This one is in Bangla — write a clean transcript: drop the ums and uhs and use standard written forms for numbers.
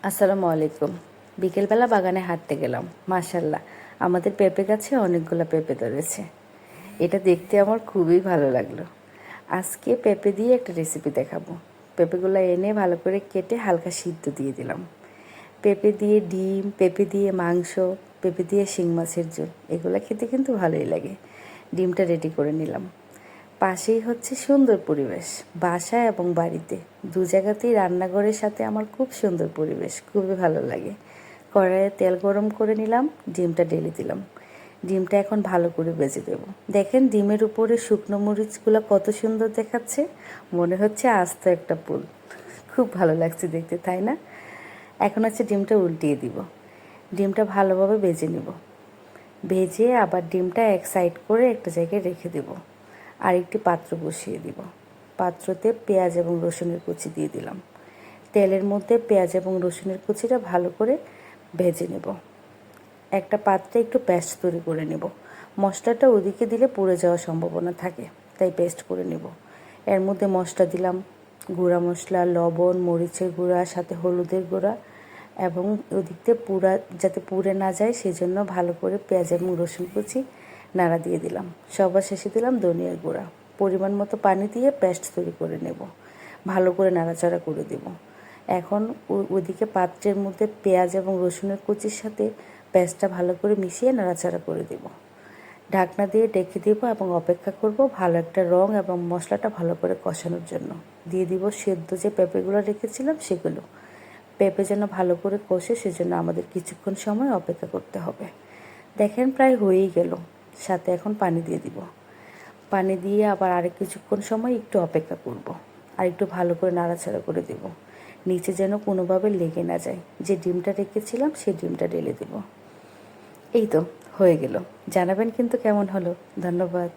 আসসালামু আলাইকুম। বিকেলবেলা বাগানে হাঁটতে গেলাম। মাশাআল্লাহ, আমাদের পেঁপে গাছে অনেকগুলো পেঁপে ধরেছে। এটা দেখতে আমার খুবই ভালো লাগলো। আজকে পেঁপে দিয়ে একটা রেসিপি দেখাবো। পেঁপেগুলো এনে ভালো করে কেটে হালকা সিদ্ধ দিয়ে দিলাম। পেঁপে দিয়ে ডিম, পেঁপে দিয়ে মাংস, পেঁপে দিয়ে শিং মাছের ঝোল, এগুলো খেতে কিন্তু ভালোই লাগে। ডিমটা রেডি করে নিলাম। পাশেই হচ্ছে সুন্দর পরিবেশ, বাসায় এবং বাড়িতে দু জায়গাতেই রান্নাঘরের সাথে আমার খুব সুন্দর পরিবেশ, খুবই ভালো লাগে। কড়াইয়ে তেল গরম করে নিলাম, ডিমটা ঢেলে দিলাম। ডিমটা এখন ভালো করে ভেজে দেব। দেখেন ডিমের উপরে শুকনো মরিচগুলো কত সুন্দর দেখাচ্ছে, মনে হচ্ছে আস্ত একটা ফুল। খুব ভালো লাগছে দেখতে, তাই না? এখন হচ্ছে ডিমটা উল্টিয়ে দিব। ডিমটা ভালোভাবে ভেজে নিব। ভেজে আবার ডিমটা এক সাইড করে একটা জায়গায় রেখে দেব। আর একটি পাত্র বসিয়ে দিব। পাত্রতে পেঁয়াজ এবং রসুনের কুচি দিয়ে দিলাম। তেলের মধ্যে পেঁয়াজ এবং রসুনের কুচিটা ভালো করে ভেজে নেব। একটা পাত্রে একটু পেস্ট তৈরি করে নেব। মশলাটা ওদিকে দিলে পুড়ে যাওয়ার সম্ভাবনা থাকে, তাই পেস্ট করে নেব। এর মধ্যে মশলা দিলাম গুঁড়া মশলা, লবণ, মরিচের গুঁড়া, সাথে হলুদের গুঁড়া, এবং ওদিকতে যাতে পুড়ে না যায় সেজন্য ভালো করে পেঁয়াজ এবং রসুন কুচি নাড়া দিয়ে দিলাম। সবার শেষে দিলাম ধনিয়ার গুঁড়া। পরিমাণ মতো পানি দিয়ে পেস্ট তৈরি করে নেব। ভালো করে নাড়াচাড়া করে দেব। এখন ওদিকে পাত্রের মধ্যে পেঁয়াজ এবং রসুনের কুচির সাথে পেস্টটা ভালো করে মিশিয়ে নাড়াচাড়া করে দেব। ঢাকনা দিয়ে ডেকে দেবো এবং অপেক্ষা করব ভালো একটা রং এবং মশলাটা ভালো করে কষানোর জন্য। দিয়ে দিব সেদ্ধ যে পেঁপেগুলো রেখেছিলাম সেগুলো। পেঁপে যেন ভালো করে কষে, সেজন্য আমাদের কিছুক্ষণ সময় অপেক্ষা করতে হবে। দেখেন প্রায় হয়েই গেল। সাথে এখন পানি দিয়ে দিব। পানি দিয়ে আবার আরেক কিছুক্ষণ সময় একটু অপেক্ষা করব। আর একটু ভালো করে নাড়াচাড়া করে দেব, নিচে যেন কোনোভাবে লেগে না যায়। যে ডিমটা রেখেছিলাম সেই ডিমটা ঢেলে দেব। এই তো হয়ে গেল। জানাবেন কিন্তু কেমন হলো। ধন্যবাদ।